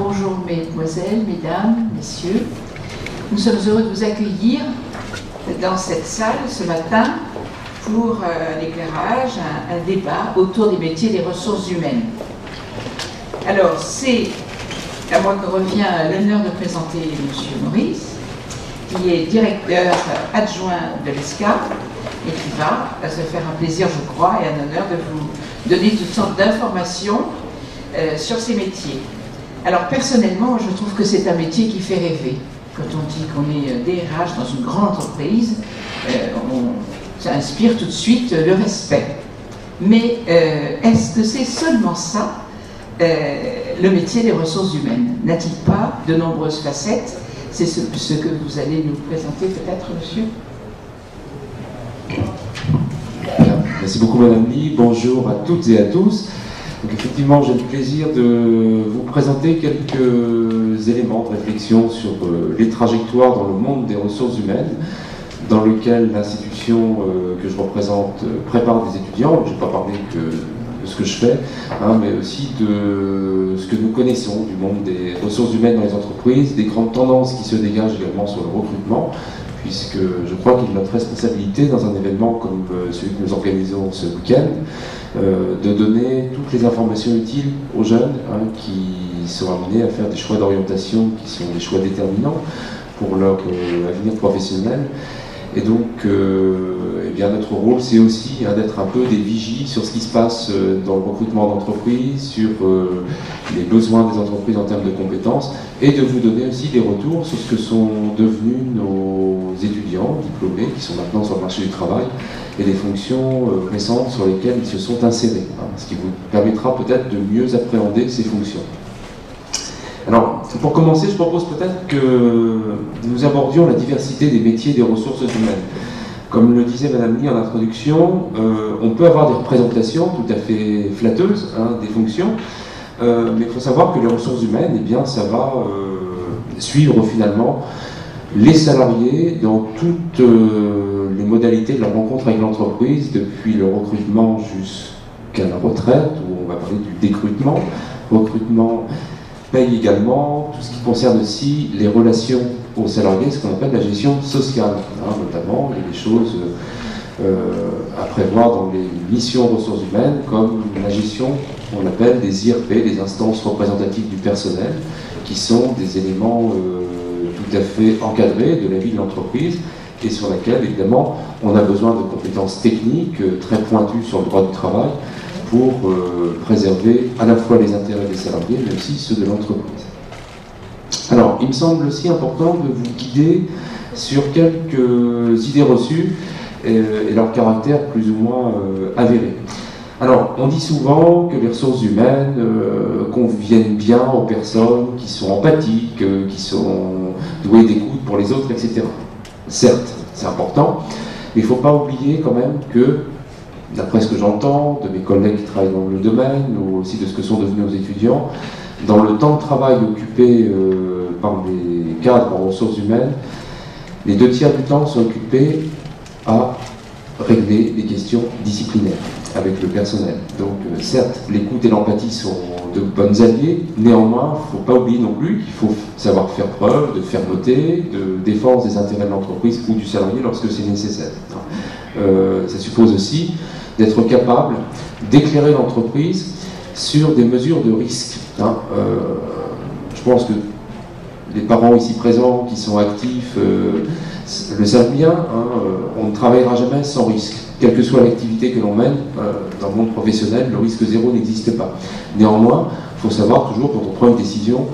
Bonjour mesdemoiselles, mesdames, messieurs. Nous sommes heureux de vous accueillir dans cette salle ce matin pour un éclairage, un débat autour des métiers des ressources humaines. Alors, c'est à moi que revient l'honneur de présenter M. Maurice, qui est directeur adjoint de l'ESCA et qui va se faire un plaisir, je crois, et un honneur de vous donner toutes sortes d'informations sur ces métiers. Alors personnellement, je trouve que c'est un métier qui fait rêver. Quand on dit qu'on est DRH dans une grande entreprise, ça inspire tout de suite le respect. Mais est-ce que c'est seulement ça, le métier des ressources humaines? N'a-t-il pas de nombreuses facettes? C'est ce que vous allez nous présenter peut-être, monsieur. Merci beaucoup Madame Lee, bonjour à toutes et à tous. Donc effectivement, j'ai le plaisir de vous présenter quelques éléments de réflexion sur les trajectoires dans le monde des ressources humaines, dans lequel l'institution que je représente prépare des étudiants. Je ne vais pas parler que de ce que je fais, mais aussi de ce que nous connaissons du monde des ressources humaines dans les entreprises, des grandes tendances qui se dégagent également sur le recrutement, puisque je crois qu'il est notre responsabilité dans un événement comme celui que nous organisons ce week-end, de donner toutes les informations utiles aux jeunes qui sont amenés à faire des choix d'orientation qui sont des choix déterminants pour leur avenir professionnel. Et donc, eh bien, notre rôle, c'est aussi d'être un peu des vigies sur ce qui se passe dans le recrutement d'entreprises, sur les besoins des entreprises en termes de compétences, et de vous donner aussi des retours sur ce que sont devenus nos étudiants diplômés, qui sont maintenant sur le marché du travail, et les fonctions récentes sur lesquelles ils se sont insérés, ce qui vous permettra peut-être de mieux appréhender ces fonctions. Alors, pour commencer, je propose peut-être que nous abordions la diversité des métiers des ressources humaines. Comme le disait Madame Lee en introduction, on peut avoir des représentations tout à fait flatteuses des fonctions, mais il faut savoir que les ressources humaines, eh bien, ça va suivre finalement les salariés dans toutes les modalités de leur rencontre avec l'entreprise, depuis le recrutement jusqu'à la retraite, où on va parler du décrutement, recrutement, paye également, tout ce qui concerne aussi les relations aux salariés, ce qu'on appelle la gestion sociale, notamment, il y a des choses à prévoir dans les missions ressources humaines, comme la gestion qu'on appelle des IRP, des instances représentatives du personnel, qui sont des éléments tout à fait encadrés de la vie de l'entreprise, et sur laquelle, évidemment, on a besoin de compétences techniques très pointues sur le droit du travail, pour préserver à la fois les intérêts des salariés, mais aussi ceux de l'entreprise. Alors, il me semble aussi important de vous guider sur quelques idées reçues et leur caractère plus ou moins avéré. Alors, on dit souvent que les ressources humaines conviennent bien aux personnes qui sont empathiques, qui sont douées d'écoute pour les autres, etc. Certes, c'est important, mais il ne faut pas oublier quand même que, d'après ce que j'entends de mes collègues qui travaillent dans le domaine, ou aussi de ce que sont devenus nos étudiants, dans le temps de travail occupé par les cadres en ressources humaines, les 2/3 du temps sont occupés à régler les questions disciplinaires avec le personnel. Donc certes, l'écoute et l'empathie sont de bonnes alliés, néanmoins, il ne faut pas oublier non plus qu'il faut savoir faire preuve de fermeté, de défense des intérêts de l'entreprise ou du salarié lorsque c'est nécessaire. Ça suppose aussi d'être capable d'éclairer l'entreprise sur des mesures de risque. Je pense que les parents ici présents qui sont actifs le savent bien, on ne travaillera jamais sans risque. Quelle que soit l'activité que l'on mène dans le monde professionnel, le risque zéro n'existe pas. Néanmoins, il faut savoir toujours, quand on prend une décision,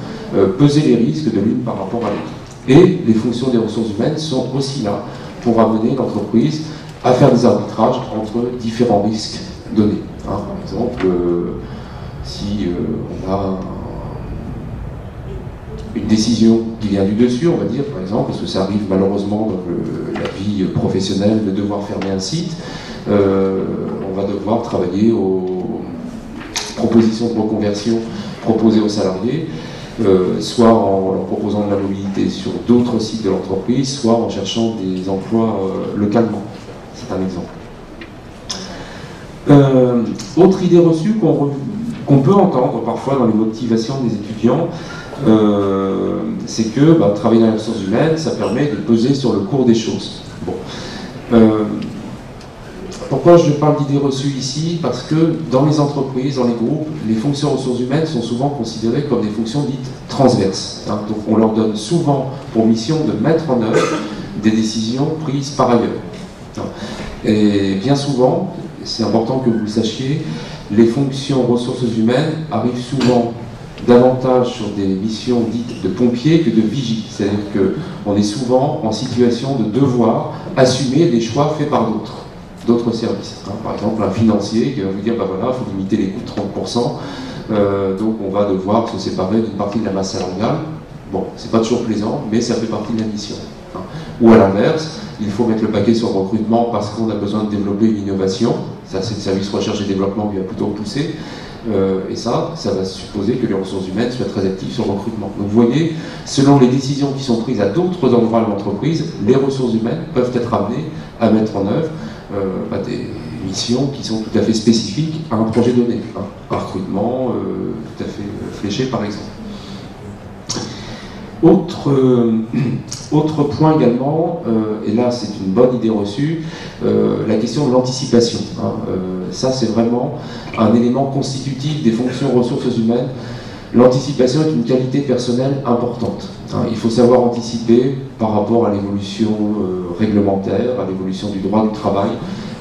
peser les risques de l'une par rapport à l'autre. Et les fonctions des ressources humaines sont aussi là pour amener l'entreprise à faire des arbitrages entre différents risques donnés. Par exemple, si on a une décision qui vient du dessus, on va dire, par exemple, parce que ça arrive malheureusement dans la vie professionnelle de devoir fermer un site, on va devoir travailler aux propositions de reconversion proposées aux salariés, soit en leur proposant de la mobilité sur d'autres sites de l'entreprise, soit en cherchant des emplois localement. C'est un exemple. Autre idée reçue qu'on peut entendre parfois dans les motivations des étudiants, c'est que travailler dans les ressources humaines, ça permet de peser sur le cours des choses. Bon. Pourquoi je parle d'idées reçues ici? Parce que dans les entreprises, dans les groupes, les fonctions ressources humaines sont souvent considérées comme des fonctions dites transverses. Hein. Donc on leur donne souvent pour mission de mettre en œuvre des décisions prises par ailleurs. Hein. Et bien souvent, c'est important que vous le sachiez, les fonctions ressources humaines arrivent souvent davantage sur des missions dites de pompiers que de vigie. C'est-à-dire qu'on est souvent en situation de devoir assumer des choix faits par d'autres services. Hein. Par exemple, un financier qui va vous dire, voilà, il faut limiter les coûts de 30%, donc on va devoir se séparer d'une partie de la masse salariale. Bon, c'est pas toujours plaisant, mais ça fait partie de la mission. Hein. Ou à l'inverse, il faut mettre le paquet sur le recrutement parce qu'on a besoin de développer une innovation. Ça, c'est le service recherche et développement qui va plutôt pousser. Et ça va supposer que les ressources humaines soient très actives sur le recrutement. Donc vous voyez, selon les décisions qui sont prises à d'autres endroits de l'entreprise, les ressources humaines peuvent être amenées à mettre en œuvre des missions qui sont tout à fait spécifiques à un projet donné. Hein. Un recrutement tout à fait fléché par exemple. Autre point également, et là c'est une bonne idée reçue, la question de l'anticipation. Hein. Ça c'est vraiment un élément constitutif des fonctions ressources humaines. L'anticipation est une qualité personnelle importante. Hein. Il faut savoir anticiper par rapport à l'évolution réglementaire, à l'évolution du droit du travail,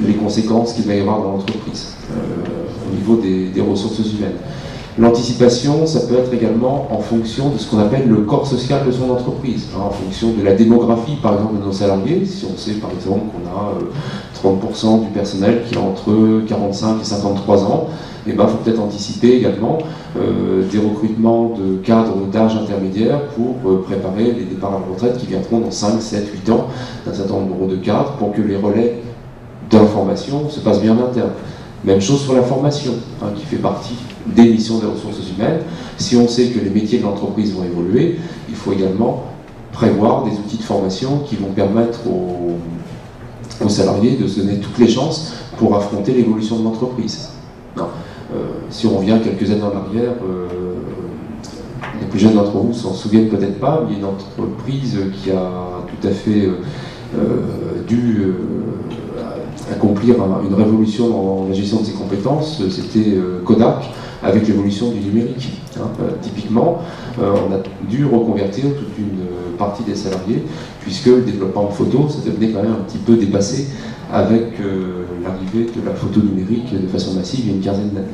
les conséquences qu'il va y avoir dans l'entreprise au niveau des ressources humaines. L'anticipation, ça peut être également en fonction de ce qu'on appelle le corps social de son entreprise, hein, en fonction de la démographie, par exemple, de nos salariés. Si on sait, par exemple, qu'on a 30% du personnel qui a entre 45 et 53 ans, il faut peut-être anticiper également des recrutements de cadres d'âge intermédiaire pour préparer les départs à la retraite qui viendront dans 5, 7, 8 ans d'un certain nombre de cadres pour que les relais d'information se passent bien en interne. Même chose sur la formation, hein, qui fait partie des missions des ressources humaines. Si on sait que les métiers de l'entreprise vont évoluer, il faut également prévoir des outils de formation qui vont permettre aux salariés de se donner toutes les chances pour affronter l'évolution de l'entreprise. Si on revient quelques années en arrière, les plus jeunes d'entre vous s'en souviennent peut-être pas, mais il y a une entreprise qui a tout à fait dû accomplir une révolution dans la gestion de ses compétences, c'était Kodak, avec l'évolution du numérique. Hein. Typiquement, on a dû reconvertir toute une partie des salariés, puisque le développement en photo, ça devenait quand même un petit peu dépassé avec l'arrivée de la photo numérique de façon massive il y a une quinzaine d'années.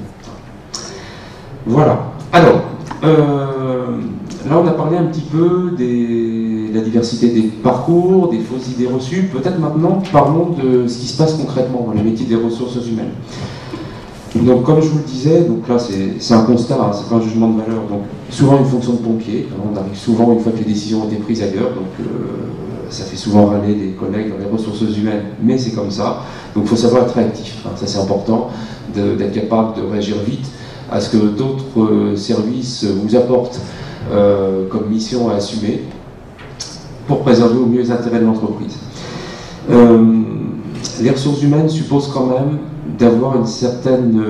Voilà. Alors, là on a parlé un petit peu de la diversité des parcours, des fausses idées reçues. Peut-être maintenant, parlons de ce qui se passe concrètement dans les métiers des ressources humaines. Donc, comme je vous le disais, donc là c'est un constat, hein, c'est pas un jugement de valeur. Donc, souvent une fonction de pompier, on arrive souvent une fois que les décisions ont été prises ailleurs, donc ça fait souvent râler les collègues dans les ressources humaines, mais c'est comme ça. Donc, il faut savoir être réactif, hein, ça c'est important, d'être capable de réagir vite à ce que d'autres services vous apportent comme mission à assumer pour préserver au mieux les intérêts de l'entreprise. Les ressources humaines supposent quand même d'avoir une certaine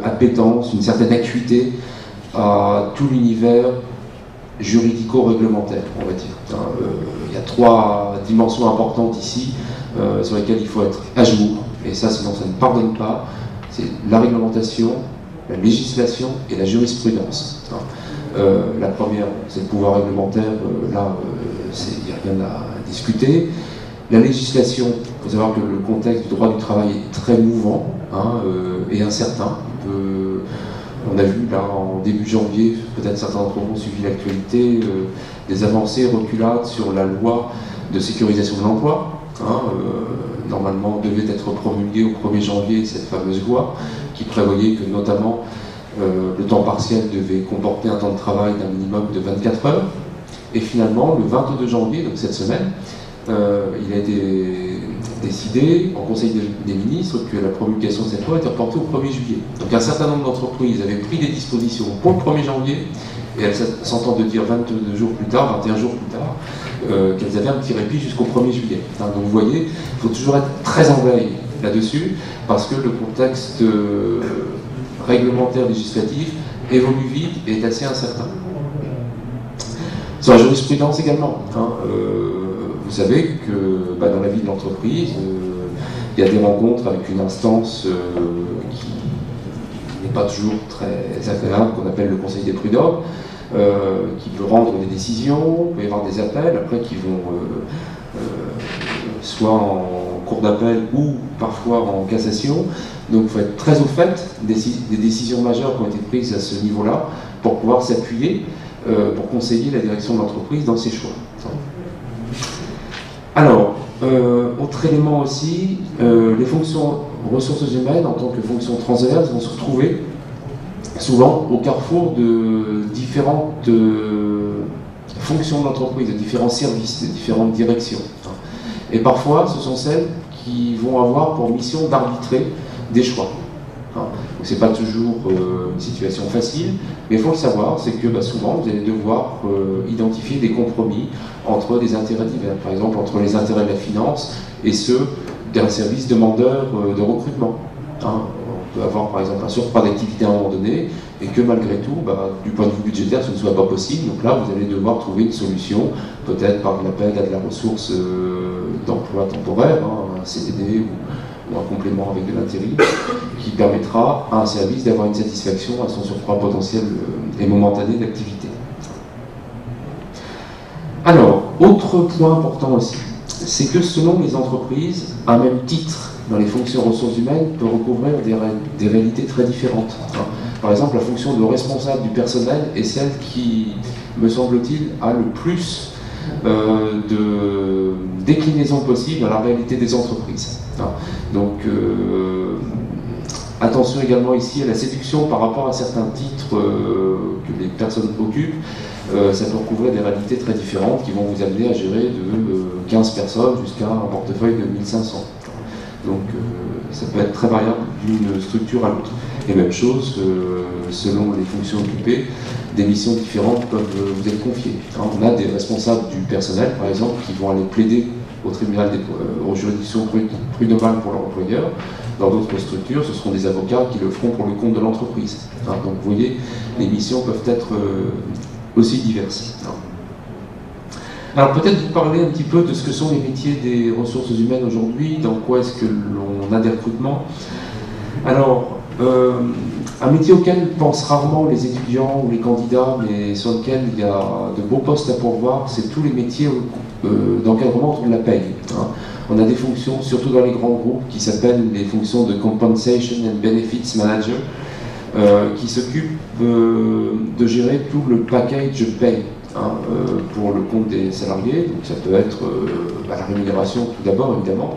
appétence, une certaine acuité à tout l'univers juridico-réglementaire, on va dire. Il y a 3 dimensions importantes ici sur lesquelles il faut être à jour, et ça sinon ça ne pardonne pas, c'est la réglementation, la législation et la jurisprudence. La première, c'est le pouvoir réglementaire, là, il n'y a rien à discuter. La législation, il faut savoir que le contexte du droit du travail est très mouvant et incertain. On a vu là en début janvier, peut-être certains d'entre vous ont suivi l'actualité, des avancées reculades sur la loi de sécurisation de l'emploi. Normalement devait être promulguée au 1er janvier cette fameuse loi qui prévoyait que notamment le temps partiel devait comporter un temps de travail d'un minimum de 24 heures. Et finalement, le 22 janvier, donc cette semaine, il a été décidé en Conseil des ministres que la promulgation de cette loi était reportée au 1er juillet. Donc un certain nombre d'entreprises avaient pris des dispositions pour le 1er janvier, et elles s'entendent de dire 22 jours plus tard, 21 jours plus tard, qu'elles avaient un petit répit jusqu'au 1er juillet. Donc vous voyez, il faut toujours être très en veille là-dessus, parce que le contexte réglementaire législatif évolue vite et est assez incertain. Sur la jurisprudence également. Vous savez que dans la vie de l'entreprise, il y a des rencontres avec une instance qui n'est pas toujours très agréable, qu'on appelle le Conseil des prud'hommes, qui peut rendre des décisions, il peut y avoir des appels, après qui vont soit en cours d'appel ou parfois en cassation. Donc il faut être très au fait des décisions majeures qui ont été prises à ce niveau-là pour pouvoir s'appuyer, pour conseiller la direction de l'entreprise dans ses choix. Alors, autre élément aussi, les fonctions ressources humaines en tant que fonctions transverses vont se retrouver souvent au carrefour de différentes fonctions de l'entreprise, de différents services, de différentes directions. Et parfois, ce sont celles qui vont avoir pour mission d'arbitrer des choix. Ce n'est pas toujours une situation facile, mais il faut le savoir, c'est que souvent vous allez devoir identifier des compromis entre des intérêts divers, par exemple entre les intérêts de la finance et ceux d'un service demandeur de recrutement. On peut avoir par exemple un surcroît d'activité à un moment donné et que malgré tout, du point de vue budgétaire, ce ne soit pas possible. Donc là, vous allez devoir trouver une solution, peut-être par l'appel à de la ressource d'emploi temporaire, un CDD ou un complément avec de l'intérim, qui permettra à un service d'avoir une satisfaction à son surcroît potentiel et momentané d'activité. Alors, autre point important aussi, c'est que selon les entreprises, un même titre dans les fonctions ressources humaines peut recouvrir des réalités très différentes. Par exemple, la fonction de responsable du personnel est celle qui, me semble-t-il, a le plus de déclinaisons possibles à la réalité des entreprises. Donc, attention également ici à la séduction par rapport à certains titres que les personnes occupent. Ça peut recouvrir des réalités très différentes qui vont vous amener à gérer de 15 personnes jusqu'à un portefeuille de 1500. Donc ça peut être très variable d'une structure à l'autre. Et même chose, selon les fonctions occupées, des missions différentes peuvent vous être confiées. On a des responsables du personnel, par exemple, qui vont aller plaider au tribunal, aux juridictions prud'homales pour leur employeur. Dans d'autres structures, ce seront des avocats qui le feront pour le compte de l'entreprise. Donc vous voyez, les missions peuvent être aussi diverses. Alors peut-être vous parler un petit peu de ce que sont les métiers des ressources humaines aujourd'hui, dans quoi est-ce que l'on a des recrutements. Alors, un métier auquel pensent rarement les étudiants ou les candidats, mais sur lequel il y a de beaux postes à pourvoir, c'est tous les métiers d'encadrement autour de la paye. On a des fonctions, surtout dans les grands groupes, qui s'appellent les fonctions de Compensation and Benefits Manager, qui s'occupent de gérer tout le package paye pour le compte des salariés. Donc ça peut être la rémunération tout d'abord, évidemment,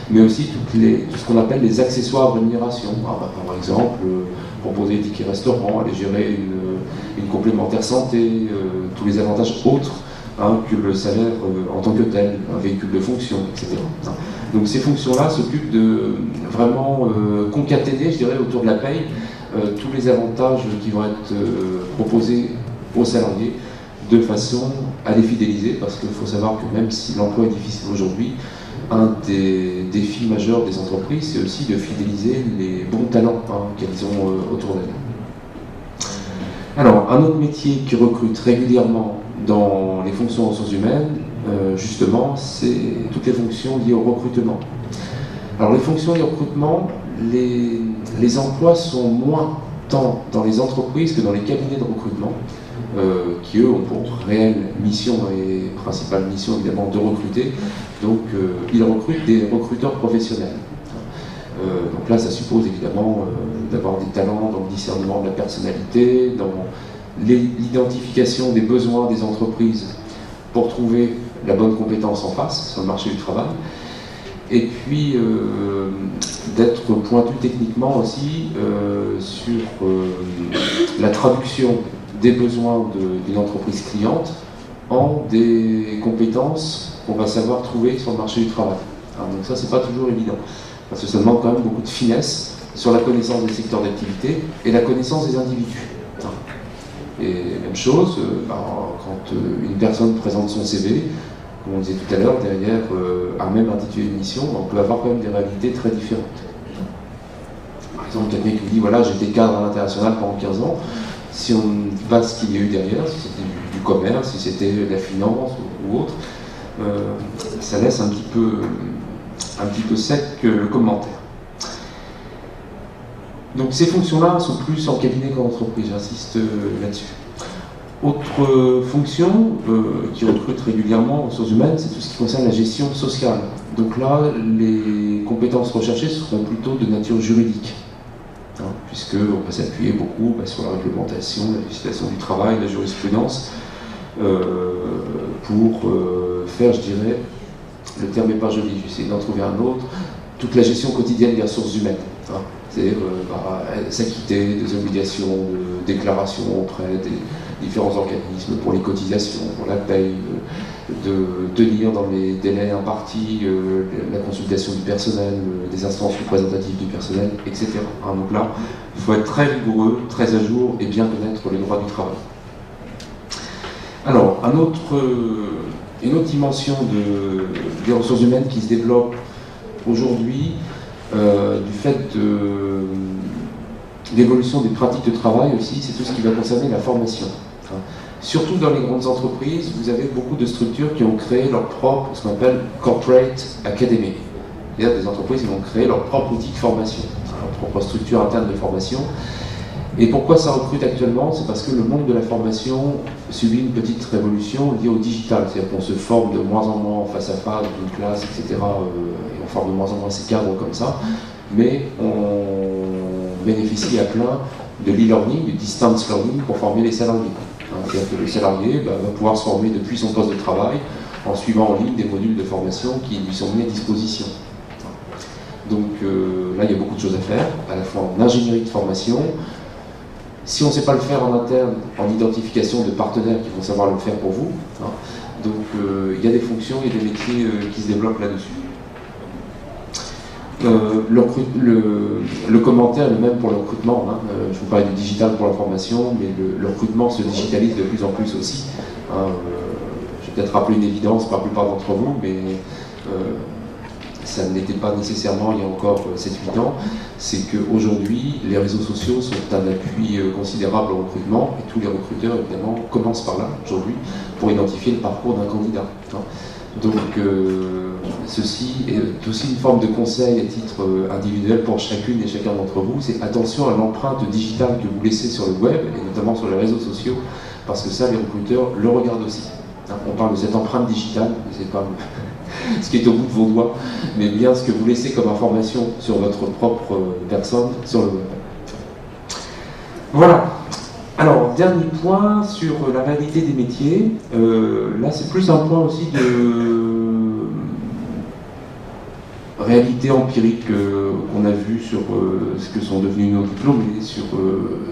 mais aussi tout ce qu'on appelle les accessoires de rémunération. Par exemple, proposer des tickets restaurants, aller gérer une complémentaire santé, tous les avantages autres que le salaire en tant que tel, un véhicule de fonction, etc. Donc ces fonctions-là s'occupent de vraiment concaténer, je dirais, autour de la paye, tous les avantages qui vont être proposés aux salariés de façon à les fidéliser, parce qu'il faut savoir que même si l'emploi est difficile aujourd'hui, un des défis majeurs des entreprises, c'est aussi de fidéliser les bons talents qu'elles ont autour d'elles. Alors, un autre métier qui recrute régulièrement dans les fonctions ressources humaines, justement, c'est toutes les fonctions liées au recrutement. Alors, les fonctions liées au recrutement, les emplois sont moins tant dans les entreprises que dans les cabinets de recrutement, qui eux ont pour réelle mission et principale mission évidemment de recruter. Donc ils recrutent des recruteurs professionnels. Donc là ça suppose évidemment d'avoir des talents dans le discernement de la personnalité, dans l'identification des besoins des entreprises pour trouver la bonne compétence en face sur le marché du travail. Et puis d'être pointu techniquement aussi sur la traduction des besoins d'une entreprise cliente en des compétences qu'on va savoir trouver sur le marché du travail. Donc ça, c'est pas toujours évident, parce que ça demande quand même beaucoup de finesse sur la connaissance des secteurs d'activité et la connaissance des individus. Et même chose, quand une personne présente son CV, comme on disait tout à l'heure, derrière un même intitulé de mission, on peut avoir quand même des réalités très différentes. Par exemple, quelqu'un qui dit, voilà, j'étais cadre à l'international pendant 15 ans, si on ne dit pas ce qu'il y a eu derrière, si c'était du commerce, si c'était de la finance ou autre, ça laisse un petit peu sec le commentaire. Donc ces fonctions-là sont plus en cabinet qu'en entreprise, j'insiste là-dessus. Autre fonction qui recrute régulièrement en ressources humaines, c'est tout ce qui concerne la gestion sociale. Donc là, les compétences recherchées seront plutôt de nature juridique, hein, puisqu'on va s'appuyer beaucoup sur la réglementation, la législation du travail, la jurisprudence, pour faire, je dirais, le terme n'est pas joli, j'essaie d'en trouver un autre, toute la gestion quotidienne des ressources humaines. Hein, c'est-à-dire s'acquitter des obligations de déclaration auprès des différents organismes pour les cotisations, pour la paye, de tenir dans les délais impartis la consultation du personnel, des instances représentatives du personnel, etc. Hein, donc là, il faut être très rigoureux, très à jour et bien connaître les droits du travail. Alors, une autre dimension des ressources humaines qui se développe aujourd'hui, du fait de l'évolution des pratiques de travail aussi, c'est tout ce qui va concerner la formation. Hein. Surtout dans les grandes entreprises, vous avez beaucoup de structures qui ont créé leur propre, ce qu'on appelle corporate academy. C'est-à-dire des entreprises qui ont créé leur propre outil de formation, leur propre structure interne de formation. Et pourquoi ça recrute actuellement? C'est parce que le monde de la formation subit une petite révolution liée au digital. C'est-à-dire qu'on se forme de moins en moins face à face, dans une classe, etc. Et on forme de moins en moins ces cadres comme ça. Mais on bénéficie à plein de l'e-learning, du distance learning pour former les salariés. C'est-à-dire que le salarié va pouvoir se former depuis son poste de travail en suivant en ligne des modules de formation qui lui sont mis à disposition. Donc là, il y a beaucoup de choses à faire, à la fois en ingénierie de formation. Si on ne sait pas le faire en interne, en identification de partenaires qui vont savoir le faire pour vous. Hein. Donc il y a des fonctions, il y a des métiers qui se développent là-dessus. Le commentaire est le même pour le recrutement. Hein. Je vous parlais du digital pour la formation, mais le recrutement se digitalise de plus en plus aussi. Hein. Je vais peut-être rappeler une évidence par la plupart d'entre vous, mais ça ne l'était pas nécessairement il y a encore 7-8 ans, c'est qu'aujourd'hui, les réseaux sociaux sont un appui considérable au recrutement, et tous les recruteurs, évidemment, commencent par là, aujourd'hui, pour identifier le parcours d'un candidat. Donc, ceci est aussi une forme de conseil à titre individuel pour chacune et chacun d'entre vous, c'est attention à l'empreinte digitale que vous laissez sur le web, et notamment sur les réseaux sociaux, parce que ça, les recruteurs le regardent aussi. On parle de cette empreinte digitale, c'est pas ce qui est au bout de vos doigts, mais bien ce que vous laissez comme information sur votre propre personne sur le web. Voilà. Alors, dernier point sur la réalité des métiers. Là, c'est plus un point aussi de réalité empirique qu'on a vu sur ce que sont devenus nos diplômés, sur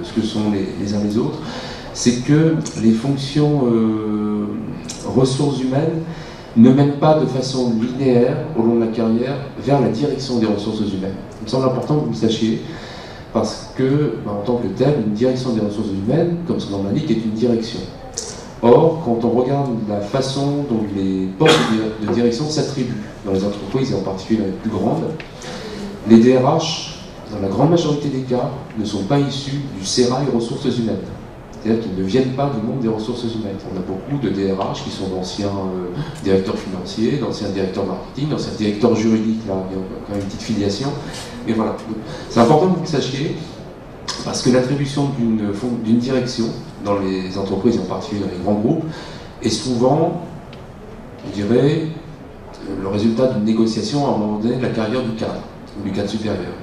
ce que sont les uns les autres. C'est que les fonctions ressources humaines ne mènent pas de façon linéaire au long de la carrière vers la direction des ressources humaines. Il me semble important que vous le sachiez, parce que, en tant que tel, une direction des ressources humaines, comme son nom l'indique, est une direction. Or, quand on regarde la façon dont les postes de direction s'attribuent dans les entreprises, et en particulier dans les plus grandes, les DRH, dans la grande majorité des cas, ne sont pas issus du sérail ressources humaines. C'est-à-dire qu'ils ne viennent pas du monde des ressources humaines. On a beaucoup de DRH qui sont d'anciens directeurs financiers, d'anciens directeurs marketing, d'anciens directeurs juridiques, là, il y a quand même une petite filiation. Mais voilà, c'est important que vous le sachiez, parce que l'attribution d'une direction dans les entreprises, en particulier dans les grands groupes, est souvent, je dirais, le résultat d'une négociation à un moment donné de la carrière du cadre, ou du cadre supérieur.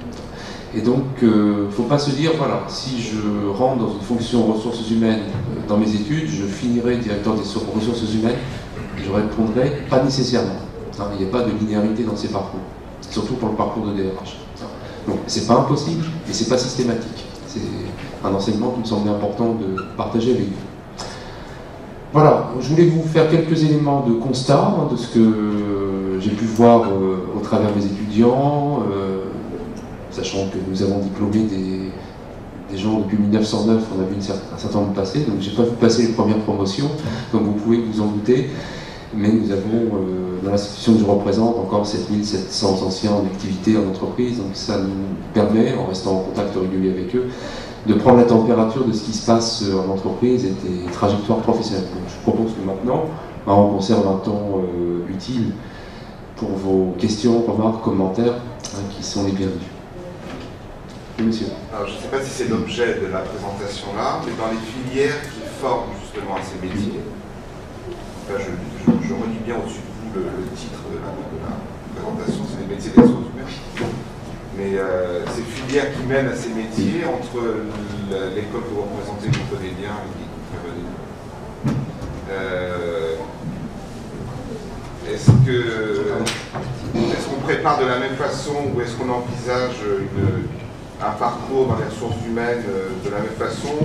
Et donc, il ne faut pas se dire, voilà, si je rentre dans une fonction ressources humaines dans mes études, je finirai directeur des ressources humaines, je répondrai pas nécessairement. Il n'y a pas de linéarité dans ces parcours, surtout pour le parcours de DRH. Donc, c'est pas impossible, mais c'est pas systématique. C'est un enseignement qui me semblait important de partager avec vous. Voilà, je voulais vous faire quelques éléments de constat de ce que j'ai pu voir au travers mes étudiants, sachant que nous avons diplômé des gens depuis 1909, on a vu un certain nombre passer, donc j'ai pas vu passer les premières promotions, comme vous pouvez vous en douter, mais nous avons, dans l'institution que je représente, encore 7700 anciens en activité en entreprise, donc ça nous permet, en restant en contact régulier avec eux, de prendre la température de ce qui se passe en entreprise et des trajectoires professionnelles. Donc, je propose que maintenant, on conserve un temps utile pour vos questions, remarques, commentaires, qui sont les bienvenus. Oui, monsieur. Alors, je ne sais pas si c'est l'objet de la présentation là, mais dans les filières qui forment justement à ces métiers, enfin, je relis bien au-dessus de vous le titre de la présentation, c'est les métiers des ressources humaines. Mais ces filières qui mènent à ces métiers, entre l'école que vous représentez, que vous connaissez bien, et qui est très bonne. Est-ce qu'on prépare de la même façon ou est-ce qu'on envisage un parcours dans les ressources humaines de la même façon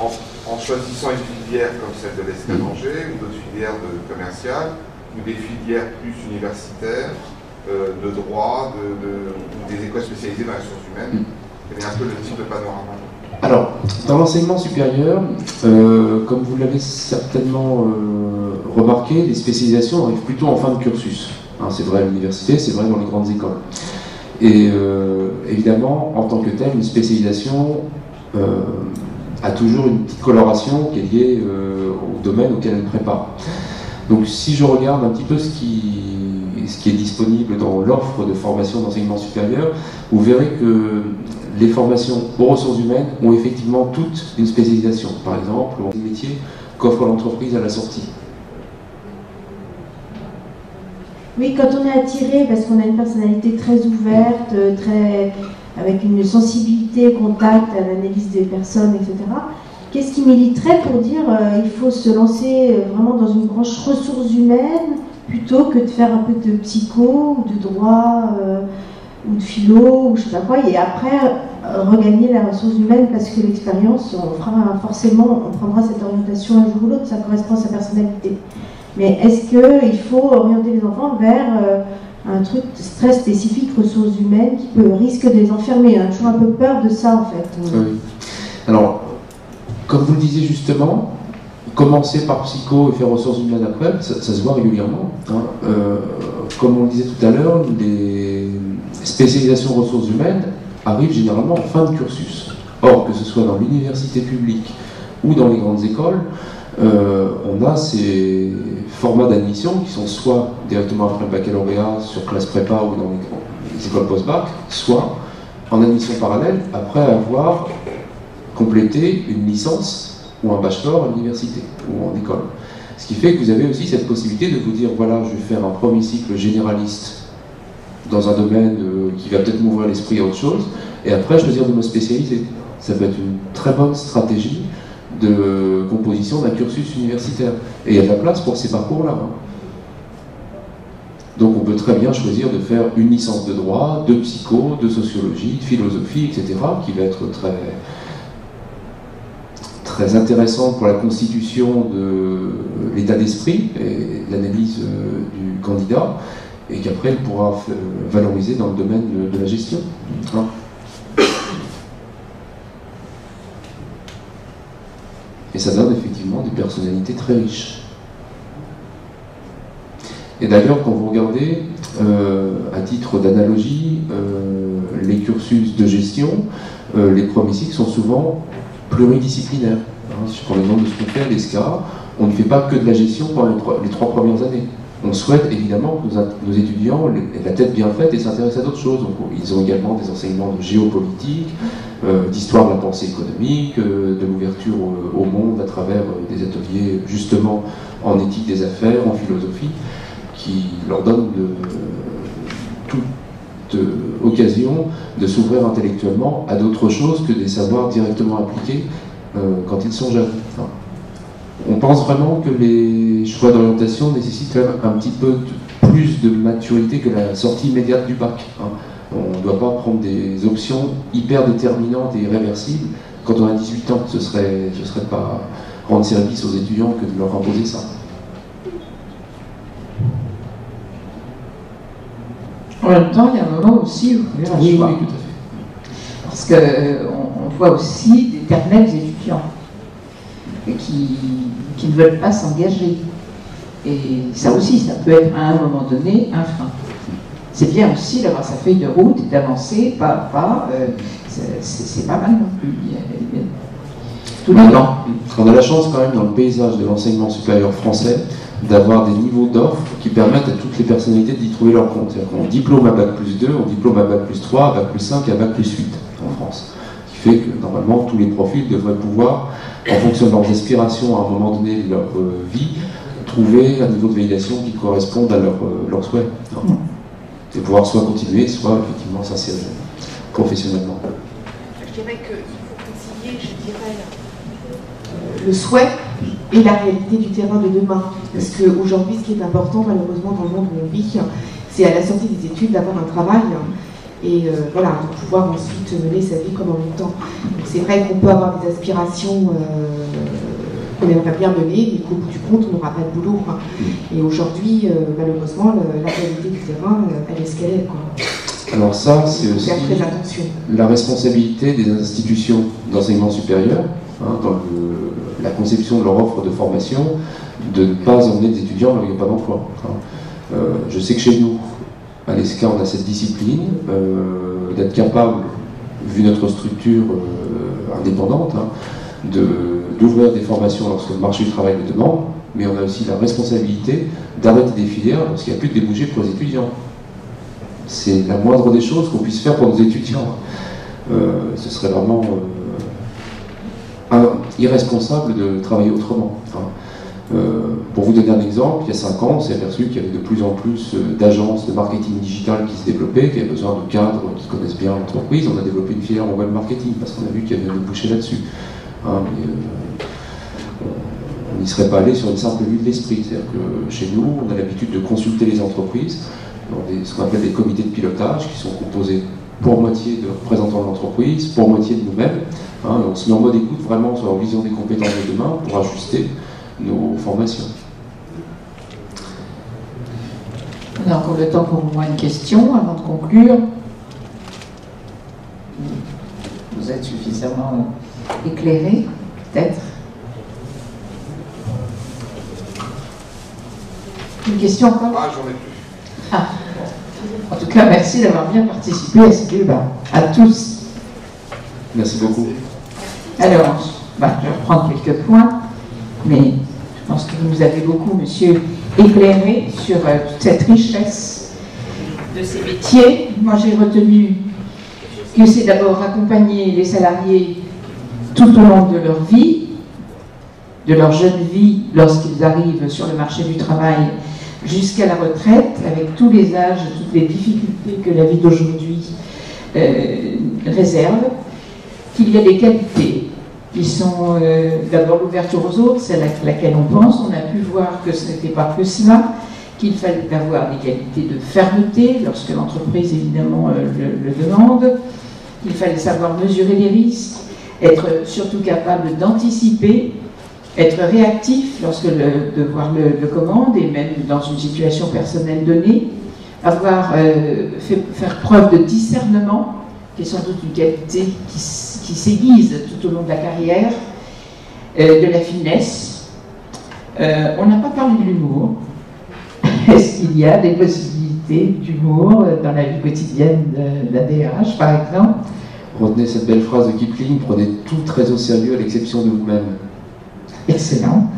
en choisissant une filière comme celle de l'escalanger ou d'autres filières commerciales ou des filières plus universitaires de droit ou des écoles spécialisées dans les ressources humaines? Quel est un peu le type de panorama? Alors, dans l'enseignement supérieur, comme vous l'avez certainement remarqué, les spécialisations arrivent plutôt en fin de cursus. C'est vrai à l'université, c'est vrai dans les grandes écoles. Et évidemment, en tant que telle, une spécialisation a toujours une petite coloration qui est liée au domaine auquel elle prépare. Donc si je regarde un petit peu ce qui est disponible dans l'offre de formation d'enseignement supérieur, vous verrez que les formations aux ressources humaines ont effectivement toutes une spécialisation. Par exemple, les métiers qu'offre l'entreprise à la sortie. Oui, quand on est attiré, parce qu'on a une personnalité très ouverte, avec une sensibilité au contact, à l'analyse des personnes, etc., qu'est-ce qui militerait pour dire il faut se lancer vraiment dans une branche ressources humaines plutôt que de faire un peu de psycho ou de droit ou de philo ou je sais pas quoi, et après regagner la ressource humaine parce que l'expérience, on prendra cette orientation un jour ou l'autre, ça correspond à sa personnalité. Mais est-ce qu'il faut orienter les enfants vers un truc très spécifique, ressources humaines, qui risque de les enfermer? On a toujours un peu peur de ça, en fait. Oui. Alors, comme vous le disiez justement, commencer par psycho et faire ressources humaines après, ça se voit régulièrement. Comme on le disait tout à l'heure, les spécialisations ressources humaines arrivent généralement en fin de cursus. Or, que ce soit dans l'université publique ou dans les grandes écoles, on a ces formats d'admission qui sont soit directement après le baccalauréat sur classe prépa ou dans les écoles post-bac, soit en admission parallèle après avoir complété une licence ou un bachelor à l'université ou en école. Ce qui fait que vous avez aussi cette possibilité de vous dire voilà, je vais faire un premier cycle généraliste dans un domaine qui va peut-être m'ouvrir l'esprit à autre chose, et après choisir de me spécialiser. Ça peut être une très bonne stratégie de composition d'un cursus universitaire. Et il y a de la place pour ces parcours-là. Donc on peut très bien choisir de faire une licence de droit, de psycho, de sociologie, de philosophie, etc., qui va être très intéressante pour la constitution de l'état d'esprit et l'analyse du candidat, et qu'après il pourra valoriser dans le domaine de la gestion. Et ça donne effectivement des personnalités très riches. Et d'ailleurs, quand vous regardez, à titre d'analogie, les cursus de gestion, les premiers cycles sont souvent pluridisciplinaires. Si je prends l'exemple de ce qu'on fait à l'ESCA, on ne fait pas que de la gestion pendant les 3 premières années. On souhaite évidemment que nos étudiants aient la tête bien faite et s'intéressent à d'autres choses. Donc, ils ont également des enseignements de géopolitique, d'histoire de la pensée économique, de l'ouverture au monde à travers des ateliers justement en éthique des affaires, en philosophie, qui leur donnent toute occasion de s'ouvrir intellectuellement à d'autres choses que des savoirs directement appliqués quand ils sont jeunes. On pense vraiment que les choix d'orientation nécessitent quand même un petit peu plus de maturité que la sortie immédiate du bac. On ne doit pas prendre des options hyper déterminantes et irréversibles quand on a 18 ans. Ce serait pas rendre service aux étudiants que de leur imposer ça. En même temps, il y a un moment aussi où il faut faire un choix. Oui, tout à fait. Parce qu'on voit aussi d'éternels étudiants qui ne veulent pas s'engager. Et ça aussi, ça peut être à un moment donné un frein. c'est bien aussi d'avoir sa feuille de route et d'avancer pas à pas. C'est pas mal non plus. Tout dépend. On a la chance quand même dans le paysage de l'enseignement supérieur français d'avoir des niveaux d'offres qui permettent à toutes les personnalités d'y trouver leur compte. C'est-à-dire qu'on diplôme à Bac+2, on diplôme à Bac+3, à Bac+5 et à Bac+8 en France. Ce qui fait que normalement tous les profils devraient pouvoir, en fonction de leurs aspirations à un moment donné de leur vie, trouver un niveau de validation qui corresponde à leurs souhaits. Et pouvoir soit continuer, soit effectivement s'insérer professionnellement. Je dirais qu'il faut concilier, le souhait et la réalité du terrain de demain. Parce qu'aujourd'hui, ce qui est important, malheureusement, dans le monde où on vit, c'est à la sortie des études d'avoir un travail et voilà, de pouvoir ensuite mener sa vie comme en même temps. Donc c'est vrai qu'on peut avoir des aspirations qu'on aimerait bien mener, mais qu'au bout du compte, on n'aura pas de boulot. Et aujourd'hui, malheureusement, la réalité du terrain, elle est ce qu'elle est. Alors ça, c'est aussi très attention. La responsabilité des institutions d'enseignement supérieur, dans la conception de leur offre de formation, de ne pas emmener des étudiants là où il n'y a pas d'emploi. Je sais que chez nous, à l'ESCA, on a cette discipline d'être capable, vu notre structure indépendante, d'ouvrir des formations lorsque le marché du travail le demande, mais on a aussi la responsabilité d'arrêter des filières lorsqu'il n'y a plus de débouchés pour les étudiants. C'est la moindre des choses qu'on puisse faire pour nos étudiants. Ce serait vraiment irresponsable de travailler autrement. Pour vous donner un exemple, il y a 5 ans, on s'est aperçu qu'il y avait de plus en plus d'agences de marketing digital qui se développaient, qui avaient besoin de cadres qui connaissent bien l'entreprise. On a développé une filière en web marketing parce qu'on a vu qu'il y avait un débouché là-dessus. On n'y serait pas allé sur une simple vue de l'esprit. C'est-à-dire que chez nous, on a l'habitude de consulter les entreprises dans ce qu'on appelle des comités de pilotage qui sont composés pour moitié de représentants de l'entreprise, pour moitié de nous-mêmes. On se met en mode écoute vraiment sur la vision des compétences de demain pour ajuster nos formations. On a encore le temps pour au moins une question avant de conclure. Vous êtes suffisamment éclairé, peut-être. Une question encore? Ah, j'en ai plus. Ah. En tout cas, merci d'avoir bien participé à ce débat. À tous. Merci beaucoup. Alors, je vais reprendre quelques points, mais je pense que vous nous avez beaucoup, monsieur, éclairé sur toute cette richesse de ces métiers. Moi, j'ai retenu que c'est d'abord accompagner les salariés tout au long de leur vie, de leur jeune vie, lorsqu'ils arrivent sur le marché du travail, jusqu'à la retraite, avec tous les âges, toutes les difficultés que la vie d'aujourd'hui réserve, qu'il y a des qualités qui sont d'abord l'ouverture aux autres, c'est à laquelle on pense. On a pu voir que ce n'était pas que cela, qu'il fallait avoir des qualités de fermeté, lorsque l'entreprise évidemment le demande, qu'il fallait savoir mesurer les risques, être surtout capable d'anticiper, être réactif lorsque le devoir le commande, et même dans une situation personnelle donnée, faire preuve de discernement, qui est sans doute une qualité qui s'aiguise tout au long de la carrière, de la finesse. On n'a pas parlé de l'humour. Est-ce qu'il y a des possibilités d'humour dans la vie quotidienne de la DRH, par exemple? Retenez cette belle phrase de Kipling, prenez tout très au sérieux à l'exception de vous-même. Excellent.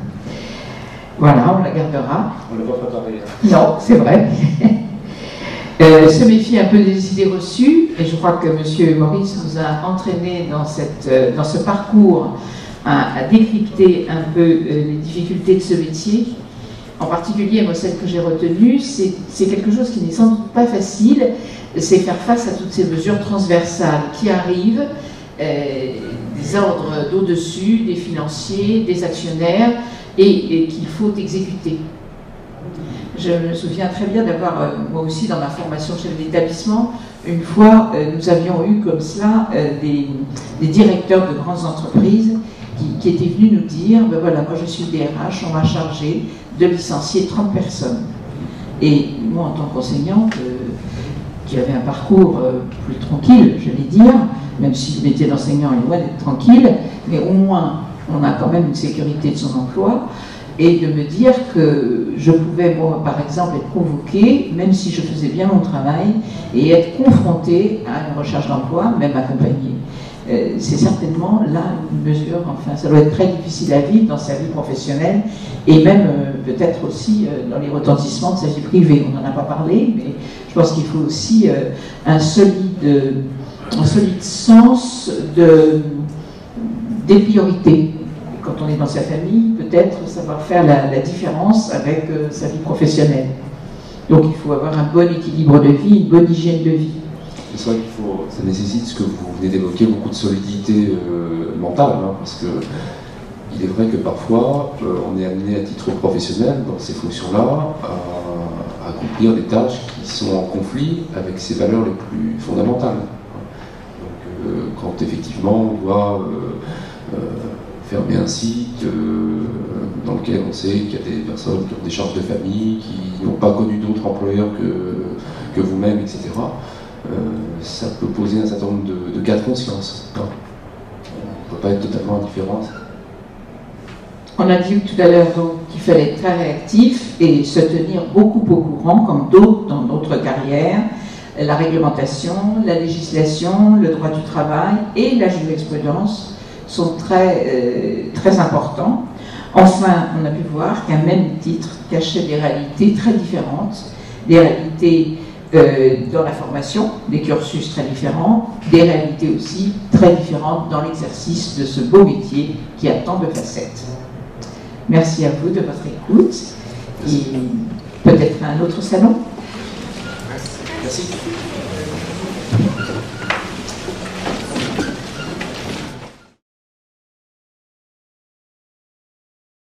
Voilà, on la gardera. On ne l'a pas préparé. Non, c'est vrai. Se méfier un peu des idées reçues, et je crois que M. Maurice nous a entraîné dans ce parcours à décrypter un peu les difficultés de ce métier. En particulier, moi, celle que j'ai retenue, c'est quelque chose qui n'est sans doute pas facile, c'est faire face à toutes ces mesures transversales qui arrivent, des ordres d'au-dessus, des financiers, des actionnaires, et qu'il faut exécuter. Je me souviens très bien d'avoir, moi aussi dans ma formation chef d'établissement, une fois, nous avions eu comme cela des directeurs de grandes entreprises qui étaient venus nous dire, ben voilà, moi je suis DRH, on m'a chargé de licencier 30 personnes. Et moi, en tant qu'enseignante, qui avait un parcours plus tranquille, je vais dire, même si le métier d'enseignant est loin d'être tranquille, mais au moins on a quand même une sécurité de son emploi. et de me dire que je pouvais, moi, par exemple, être convoquée, même si je faisais bien mon travail, et être confrontée à une recherche d'emploi, même accompagnée. C'est certainement là une mesure, enfin, ça doit être très difficile à vivre dans sa vie professionnelle, et même peut-être aussi dans les retentissements de sa vie privée. On n'en a pas parlé, mais je pense qu'il faut aussi un solide sens des priorités. Quand on est dans sa famille, peut-être savoir faire la différence avec sa vie professionnelle. Donc il faut avoir un bon équilibre de vie, une bonne hygiène de vie. C'est vrai ça nécessite, ce que vous venez d'évoquer, beaucoup de solidité mentale, hein, parce que il est vrai que parfois on est amené à titre professionnel dans ces fonctions-là à accomplir des tâches qui sont en conflit avec ses valeurs les plus fondamentales. Donc quand effectivement on doit fermer un site dans lequel on sait qu'il y a des personnes qui ont des charges de famille, qui n'ont pas connu d'autres employeurs que vous-même, etc., ça peut poser un certain nombre de cas de conscience. Hein. On ne peut pas être totalement indifférent. On a dit tout à l'heure qu'il fallait être très réactif et se tenir beaucoup au courant, comme d'autres dans d'autres carrières, la réglementation, la législation, le droit du travail et la jurisprudence sont très importants. Enfin, on a pu voir qu'un même titre cachait des réalités très différentes, des réalités dans la formation, des cursus très différents, des réalités aussi très différentes dans l'exercice de ce beau métier qui a tant de facettes. Merci à vous de votre écoute et peut-être à un autre salon. Merci.